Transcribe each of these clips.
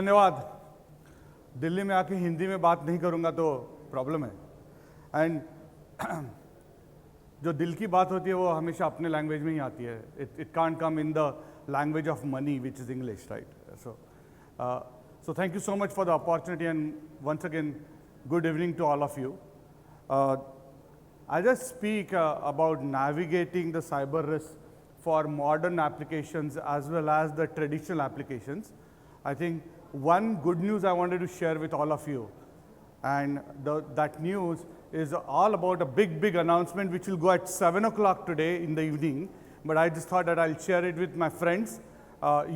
धन्यवाद। दिल्ली में आके हिंदी में बात नहीं करूँगा तो प्रॉब्लम है। एंड जो दिल की बात होती है वो हमेशा अपने लैंग्वेज में ही आती है। It can't come in the language of money which is English, right? So thank you so much for the opportunity, and once again, good evening to all of you. I just speak about navigating the cyber risk for modern applications as well as the traditional applications. I think one good news I wanted to share with all of you, and that news is all about a big announcement which will go at 7 o'clock today in the evening, but I just thought that I'll share it with my friends.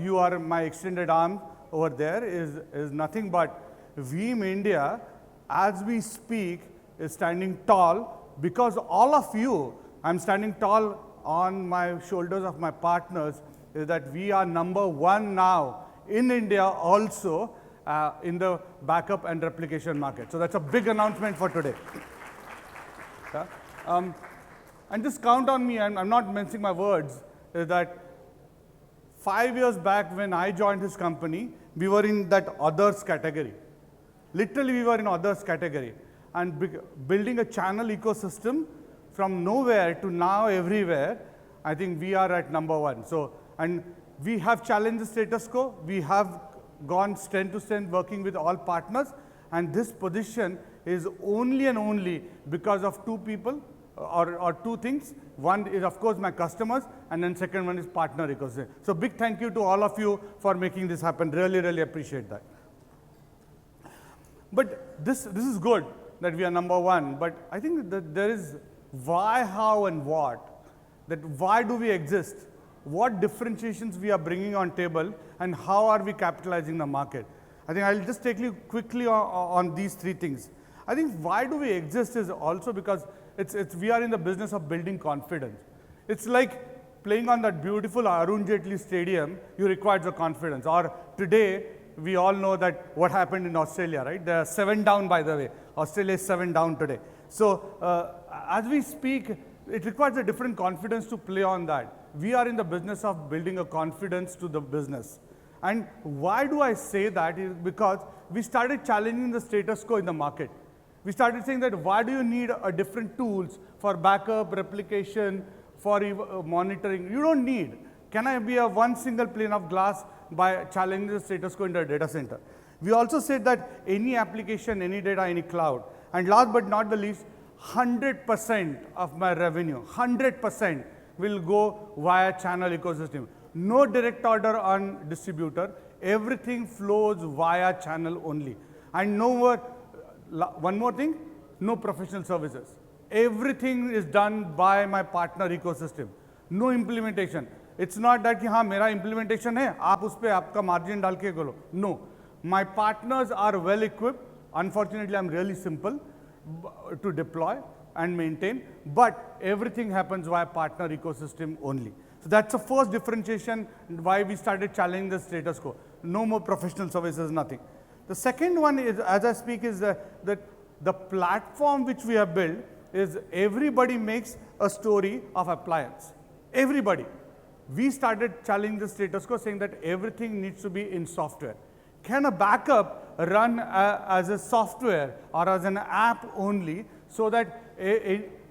You are my extended arm over there, is nothing but Veeam India, as we speak, is standing tall because all of you, I'm standing tall on my shoulders of my partners, is that we are #1 now in India also in the backup and replication market. So that's a big announcement for today. And just count on me, I'm not mincing my words, is that 5 years back when I joined this company, we were in that others category. Literally, we were in others category. And building a channel ecosystem from nowhere to now everywhere, I think we are at #1. So, and we have challenged the status quo. We have gone strength to strength working with all partners. And this position is only and only because of two people or two things. One is, of course, my customers, and then second one is partner ecosystem. So big thank you to all of you for making this happen. Really appreciate that. But this is good that we are #1, but I think that there is why, how, and what. That why do we exist? What differentiations we are bringing on table, and how are we capitalizing the market? I think I'll just take you quickly on these three things. I think why do we exist is also because we are in the business of building confidence. It's like playing on that beautiful Arun Jaitley Stadium, you require the confidence. Or today, we all know that what happened in Australia, right? They are 7 down, by the way. Australia is 7 down today. So as we speak, it requires a different confidence to play on that. We are in the business of building a confidence to the business. And why do I say that is because we started challenging the status quo in the market. We started saying that why do you need different tools for backup, replication, for monitoring? You don't need. Can I be a one single pane of glass by challenging the status quo in the data center? We also said that any application, any data, any cloud. And last but not the least, 100% of my revenue, 100% will go via channel ecosystem. No direct order on distributor. Everything flows via channel only. And no more. One more thing, no professional services. Everything is done by my partner ecosystem. No implementation. It's not that कि हाँ मेरा implementation है, आप उस पे आपका margin डाल के करो. No, my partners are well equipped. Unfortunately, I'm really simple to deploy and maintain, but everything happens via partner ecosystem only. So that's the first differentiation why we started challenging the status quo. No more professional services, nothing. The second one is, as I speak, is that the platform which we have built is everybody makes a story of appliance. Everybody. We started challenging the status quo, saying that everything needs to be in software. Can a backup run as a software or as an app only, so that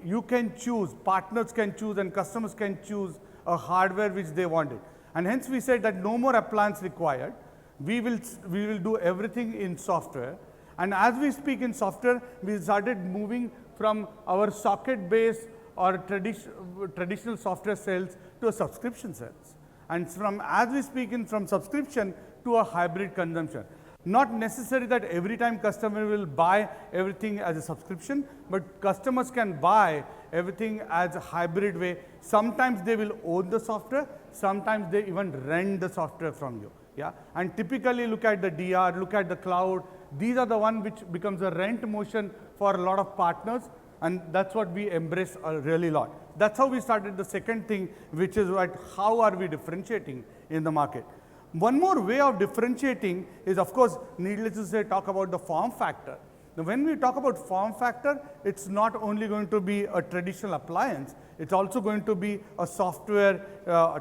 you can choose, partners can choose, and customers can choose a hardware which they wanted. And hence we said that no more appliance required. We will do everything in software. And as we speak in software, we started moving from our socket-based or traditional software sales to a subscription sales. And as we speak from subscription to a hybrid consumption. Not necessary that every time customer will buy everything as a subscription, but customers can buy everything as a hybrid way. Sometimes they will own the software, sometimes they even rent the software from you. Yeah, and typically look at the DR, look at the cloud. These are the one which becomes a rent motion for a lot of partners, and that's what we embrace a really lot. That's how we started the second thing, which is what, how are we differentiating in the market? One more way of differentiating is, of course, needless to say, talk about the form factor. Now, when we talk about form factor, it's not only going to be a traditional appliance, it's also going to be a software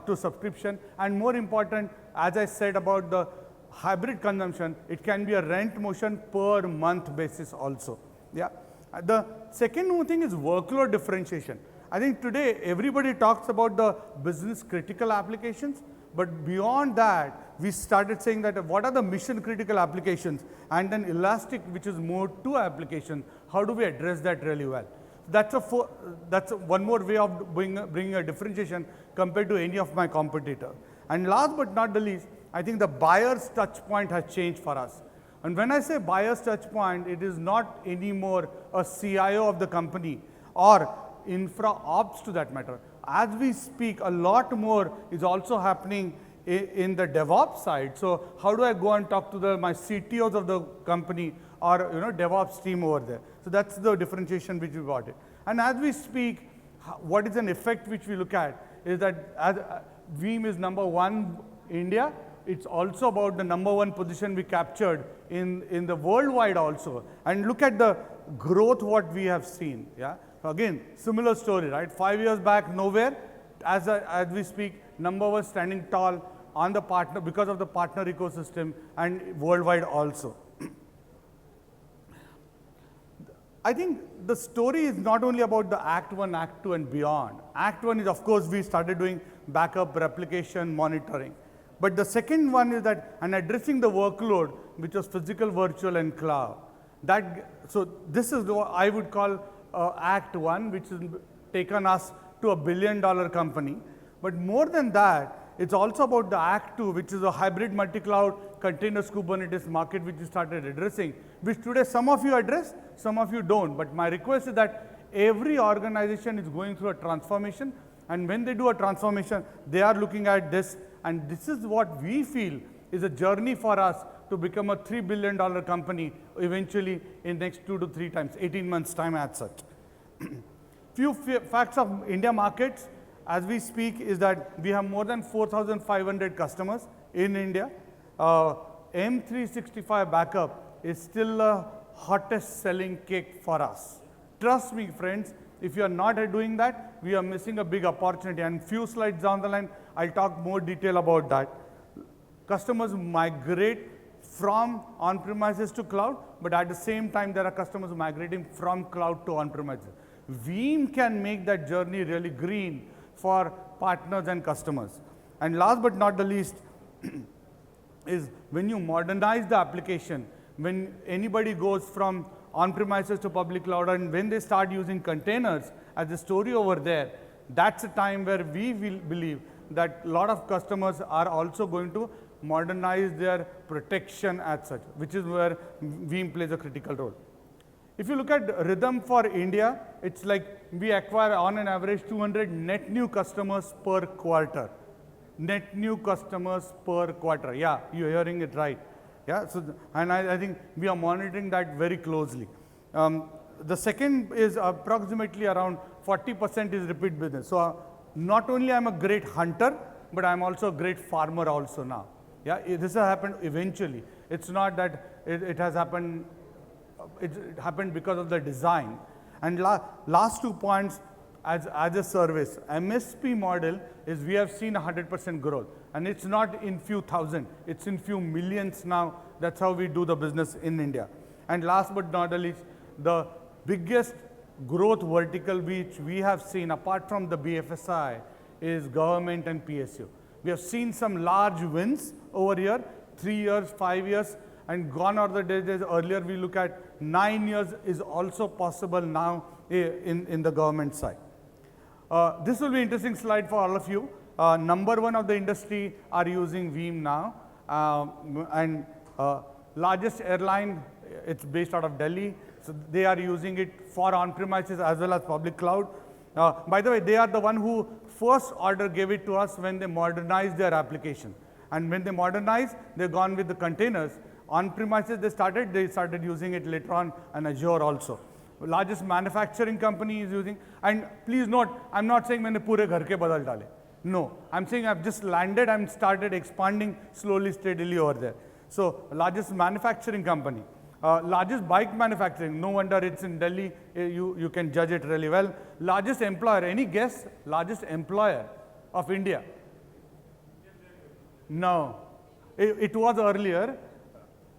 to subscription, and more important, as I said about the hybrid consumption, it can be a rent motion per month basis also. Yeah. The second thing is workload differentiation. I think today everybody talks about the business critical applications, but beyond that, we started saying that what are the mission critical applications, and then elastic, which is more to application, how do we address that really well? That's one more way of bringing a differentiation compared to any of my competitors. And last but not the least, I think the buyer's touch point has changed for us. And when I say buyer's touch point, it is not anymore a CIO of the company or infra ops to that matter. As we speak, a lot more is also happening in the DevOps side. So how do I go and talk to my CTOs of the company or DevOps team over there? So that's the differentiation which we got it. And as we speak, what is an effect which we look at is that as Veeam is #1 India, it's also about the #1 position we captured in the worldwide also. And look at the growth what we have seen. Yeah. Again, similar story, right? 5 years back, nowhere. As we speak, #1 standing tall on the partner because of the partner ecosystem and worldwide also. I think the story is not only about the Act 1, Act 2 and beyond. Act 1 is, of course, we started doing backup, replication, monitoring. But the second one is that, and addressing the workload, which was physical, virtual and cloud. So this is what I would call Act 1, which has taken us to $1 billion company. But more than that, it's also about the Act 2, which is a hybrid multi-cloud containers Kubernetes market, which we started addressing, which today some of you address, some of you don't. But my request is that every organization is going through a transformation, and when they do a transformation, they are looking at this, and this is what we feel is a journey for us to become a $3 billion company eventually in next 2 to 3 times, 18 months time as such. Few facts of India markets as we speak is that we have more than 4,500 customers in India. M365 backup is still the hottest selling cake for us. Trust me, friends, if you are not doing that, we are missing a big opportunity. And few slides down the line, I'll talk more detail about that. Customers migrate from on-premises to cloud, but at the same time, there are customers migrating from cloud to on-premises. Veeam can make that journey really green for partners and customers. And last but not the least is when you modernize the application, when anybody goes from on-premises to public cloud, and when they start using containers as the story over there, that's a time where we will believe that a lot of customers are also going to modernize their protection as such, which is where Veeam plays a critical role. If you look at rhythm for India, it's like we acquire on an average 200 net new customers per quarter. Net new customers per quarter. Yeah, you're hearing it right. Yeah, so and I think we are monitoring that very closely. The second is approximately around 40% is repeat business. So not only I'm a great hunter, but I'm also a great farmer also now. Yeah, this has happened eventually. It's not that it has happened. It happened because of the design. And last 2 points as a service. MSP model is we have seen 100% growth. And it's not in few thousand, it's in few millions now. That's how we do the business in India. And last but not the least, the biggest growth vertical which we have seen apart from the BFSI is government and PSU. We have seen some large wins over here, 3 years, 5 years, and gone are the days earlier we look at 9 years is also possible now in the government side. This will be an interesting slide for all of you. #1 of the industry are using Veeam now, and largest airline, it's based out of Delhi, so they are using it for on-premises as well as public cloud. By the way, they are the one who first order gave it to us when they modernized their application. And when they modernized, they've gone with the containers. On-premises they started using it later on, and Azure also. Largest manufacturing company is using, and please note, I'm not saying मैंने पूरे घर के बदल डाले. No, I'm saying I've just landed and started expanding slowly, steadily over there. So largest manufacturing company, largest bike manufacturing, no wonder it's in Delhi, you can judge it really well. Largest employer, any guess? Largest employer of India? No. It was earlier,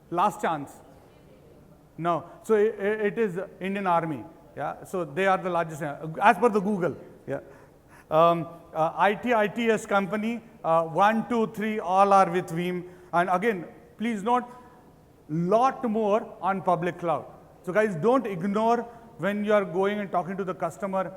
last chance. No, so it is Indian Army. Yeah, so they are the largest, as per the Google. Yeah, ITS company, 1, 2, 3, all are with Veeam. And again, please note, lot more on public cloud. So guys, don't ignore when you are going and talking to the customer.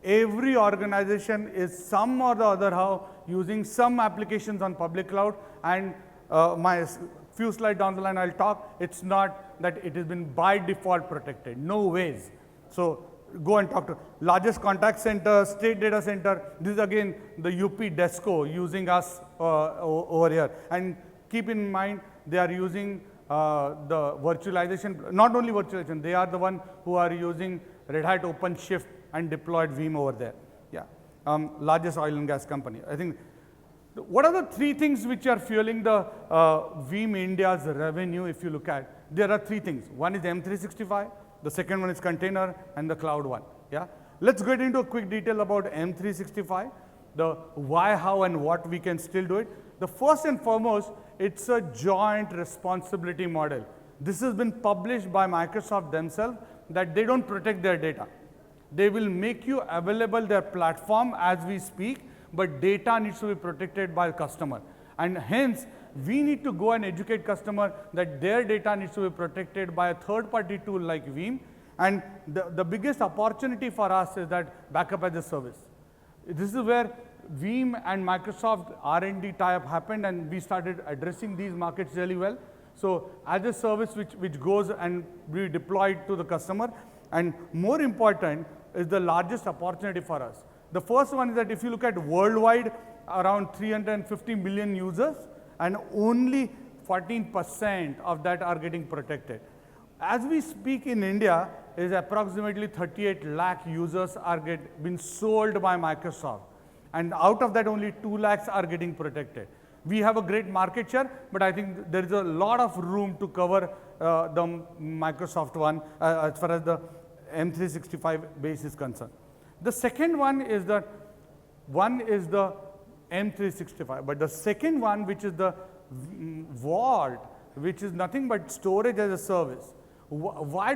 Every organization is some or the other how using some applications on public cloud, and my few slides down the line I'll talk, it's not that it has been by default protected, no ways. So go and talk to largest contact center, state data center. This is again the UP Desco using us over here. And keep in mind, they are using the virtualization, not only virtualization, they are the one who are using Red Hat OpenShift and deployed Veeam over there. Yeah, largest oil and gas company. I think, what are the 3 things which are fueling the Veeam India's revenue if you look at? There are 3 things. One is M365, the second one is container, and the cloud one. Yeah, let's get into a quick detail about M365, the why, how, and what we can still do it. The first and foremost, it's a joint responsibility model. This has been published by Microsoft themselves that they don't protect their data. They will make you available their platform as we speak, but data needs to be protected by the customer. And hence, we need to go and educate customer that their data needs to be protected by a third-party tool like Veeam. And the biggest opportunity for us is that backup as a service. This is where Veeam and Microsoft R&D tie-up happened, and we started addressing these markets really well. So as a service which goes and be deployed to the customer, and more important is the largest opportunity for us. The first one is that if you look at worldwide, around 350 million users, and only 14% of that are getting protected. As we speak in India, is approximately 38 lakh users are been sold by Microsoft. And out of that, only 2 lakhs are getting protected. We have a great market share, but I think there is a lot of room to cover the Microsoft one as far as the M365 base is concerned. The second one is the M365, but the second one, which is the Vault, which is nothing but storage as a service. Why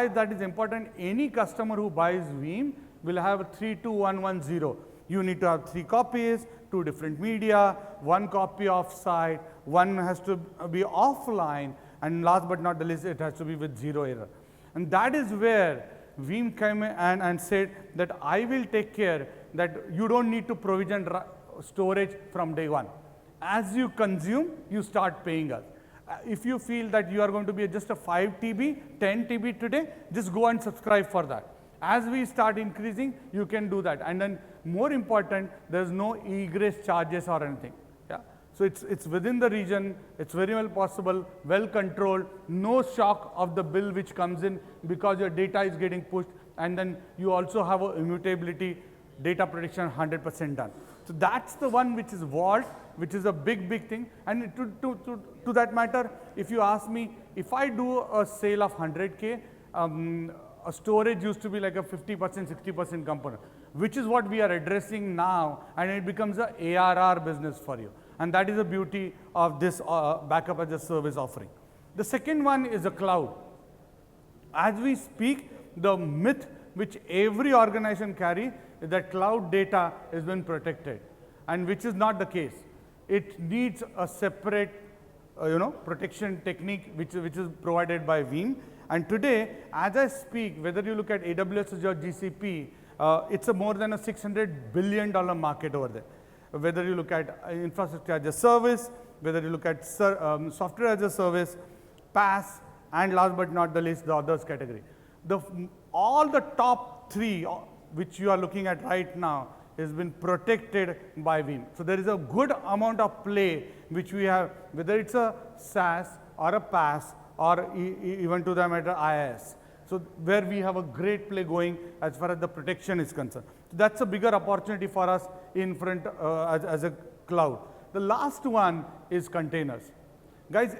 that is important? Any customer who buys Veeam will have 32110. You need to have 3 copies, 2 different media, 1 copy off-site, 1 has to be offline, and last but not the least, it has to be with 0 error. And that is where Veeam came and said that I will take care that you don't need to provision storage from day one. As you consume, you start paying us. If you feel that you are going to be just a 5 TB, 10 TB today, just go and subscribe for that. As we start increasing, you can do that. And then more important, there's no egress charges or anything. Yeah. So it's within the region, it's very well possible, well controlled, no shock of the bill which comes in because your data is getting pushed, and then you also have a immutability, data protection 100% done. So that's the one which is Vault, which is a big thing. And to that matter, if you ask me, if I do a sale of 100K, a storage used to be like a 50%, 60% component, which is what we are addressing now, and it becomes a ARR business for you. And that is the beauty of this backup as a service offering. The second one is the cloud. As we speak, the myth which every organization carry is that cloud data has been protected, and which is not the case. It needs a separate protection technique which is provided by Veeam. And today, as I speak, whether you look at AWS or GCP, it's a more than a $600 billion market over there. Whether you look at infrastructure as a service, whether you look at software as a service, PaaS, and last but not the least, the others category. All the top 3 which you are looking at right now has been protected by Veeam. So there is a good amount of play which we have, whether it's a SaaS or a PaaS or even to the matter IaaS. So where we have a great play going as far as the protection is concerned. So that's a bigger opportunity for us in front as a cloud. The last one is containers. Guys,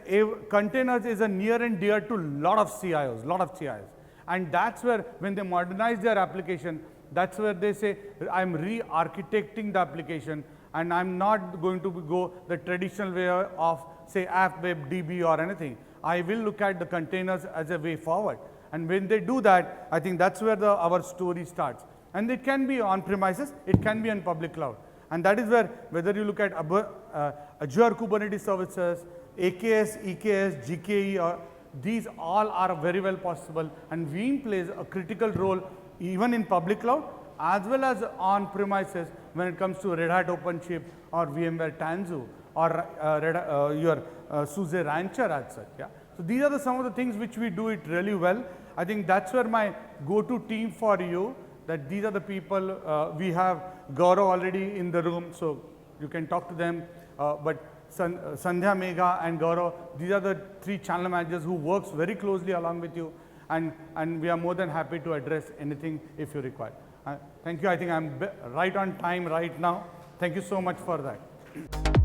containers is a near and dear to lot of CIOs. And that's where when they modernize their application, that's where they say, I'm re-architecting the application, and I'm not going to go the traditional way of say app web DB or anything. I will look at the containers as a way forward. And when they do that, I think that's where our story starts. And it can be on premises, it can be on public cloud. And that is where, whether you look at Azure Kubernetes Services, AKS, EKS, GKE, or these all are very well possible. And Veeam plays a critical role even in public cloud as well as on premises when it comes to Red Hat OpenShift or VMware Tanzu or your SUSE Rancher as such. Yeah? So these are some of the things which we do it really well. I think that's where my go-to team for you, that these are the people. We have Gaurav already in the room, so you can talk to them. But Sandhya, Megha and Gaurav, these are the 3 channel managers who works very closely along with you, and we are more than happy to address anything if you require. Thank you. I think I'm right on time right now. Thank you so much for that.